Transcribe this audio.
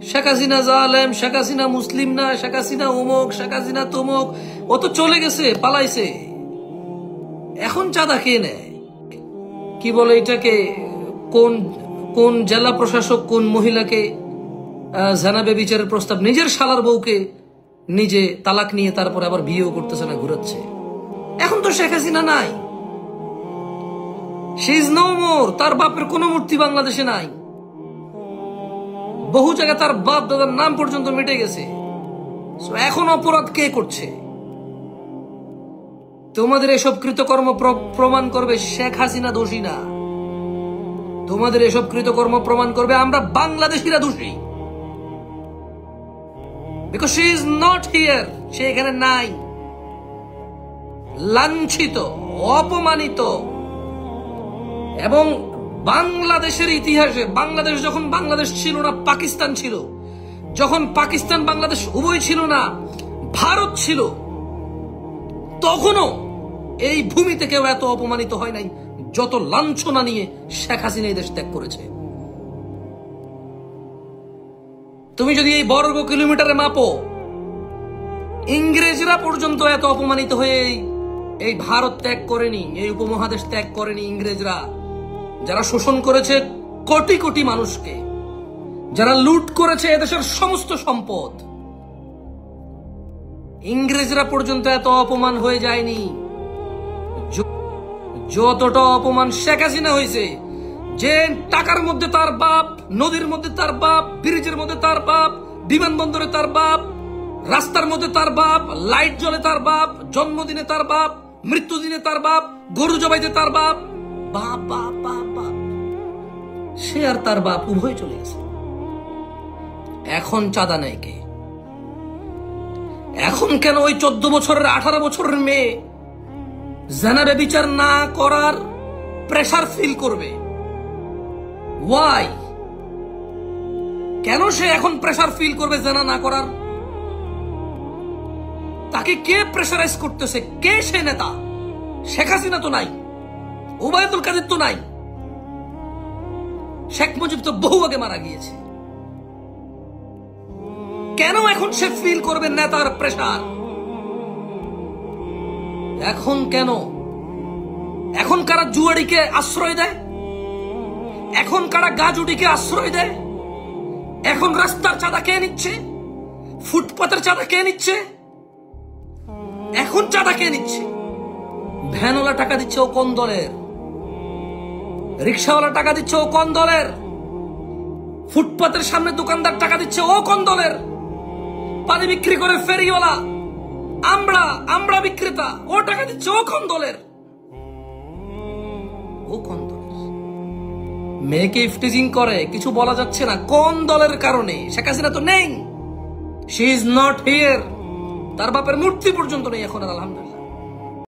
শেখ হাসিনা জালেম, শেখ হাসিনা মুসলিম না, শেখ হাসিনা অমুক, শেখ হাসিনা তমুক, ও তো চলে গেছে, পালাইছে। এখন চাঁদা কে নেয়? কি বলে এটাকে, কোন কোন জেলা প্রশাসক কোন মহিলাকে জানাবে বিচারের প্রস্তাব, নিজের শালার বউকে নিজে তালাক নিয়ে তারপর আবার বিয়েও করতেছে না, ঘুরাচ্ছে। এখন তো শেখ হাসিনা নাই, শি ইজ নো মোর। তার বাপের কোন মূর্তি বাংলাদেশে নাই, বহু জায়গায় তার বাপ দাদার নাম পর্যন্ত মিটে গেছে। এখন অপরাধ কে করছে? তোমাদের এসব কৃতকর্ম প্রমাণ করবে শেখ হাসিনা দোষী না, তোমাদের এসব কৃতকর্ম প্রমাণ করবে আমরা বাংলাদেশিরা দোষী। Because she is not here, সে এখানে নাই, লাঞ্ছিত, অপমানিত। এবং বাংলাদেশের ইতিহাসে, বাংলাদেশ যখন বাংলাদেশ ছিল না, পাকিস্তান ছিল, যখন পাকিস্তান বাংলাদেশ উভয় ছিল না, ভারত ছিল, তখনও এই ভূমিতে কেউ এত অপমানিত হয় নাই যত লাঞ্ছনা নিয়ে শেখ হাসিনা এই দেশ ত্যাগ করেছে। তুমি যদি এই বর্গ কিলোমিটারে মাপো, ইংরেজরা পর্যন্ত এত অপমানিত হয়ে এই ভারত ত্যাগ করেনি, এই উপমহাদেশ ত্যাগ করেনি। ইংরেজরা যারা শোষণ করেছে কোটি কোটি মানুষকে, যারা লুট করেছে এদেশের সমস্ত সম্পদ, ইংরেজরা পর্যন্ত এত অপমান হয়ে যায়নি যতটা অপমান শেখ হাসিনা হয়েছে। যে টাকার মধ্যে তার বাপ, নদীর মধ্যে তার বাপ, ব্রিজের মধ্যে তার বাপ, বিমানবন্দরে তার বাপ, রাস্তার মধ্যে তার বাপ, লাইট জ্বলে তার বাপ, জন্মদিনে তার বাপ, মৃত্যুদিনে তার বাপ, গরু জবাইতে তার বাপ, বাপ বাপ বাপ বাপ, সে আর তার বাপ উভয় চলে গেছে। এখন চাঁদা নেয় কে? এখন কেন ওই 14 বছরের 18 বছরের মেয়ে জানাবে বিচার না করার প্রেসার ফিল করবে? ওয়াই? কেন সে এখন প্রেসার ফিল করবে জানা না করার? তাকে কে প্রেসারাইজ করতেছে? কে সে নেতা? শেখ হাসিনা তো নাই, ওবায়দুল কাদের তো নাই, শেখ মুজিব তো বহু আগে মারা গিয়েছে। কেন এখন সে ফিল করবে নেতার প্রেসার? এখন কেন? এখন কারা জুয়াড়িকে আশ্রয় দেয়? এখন কারা গাজুডিকে আশ্রয় দেয়? এখন রাস্তার চাঁদা কে নিচ্ছে? ফুটপাতের চাঁদা কে নিচ্ছে? এখন চাঁদা কে নিচ্ছে? ভ্যানওয়ালা টাকা দিচ্ছে, ও কোন দলের? রিক্সাওয়ালা টাকা দিচ্ছে, ও কোন দলের? ফুটপাতের সামনে দোকানদার টাকা দিচ্ছে, ও কোন দলের? পানি বিক্রি করে ফেরিওয়ালা, আমরা বিক্রেতা, ও টাকা দিচ্ছে, ও কোন দলের? ও কোন দলের? মেয়েকে ইফটিজিং করে, কিছু বলা যাচ্ছে না, কোন দলের কারণে? শেখ হাসিনা তো নেই, শি ইজ নট হিয়ার, তার বাপের মূর্তি পর্যন্ত নেই এখন, আলহামদুলিল্লাহ।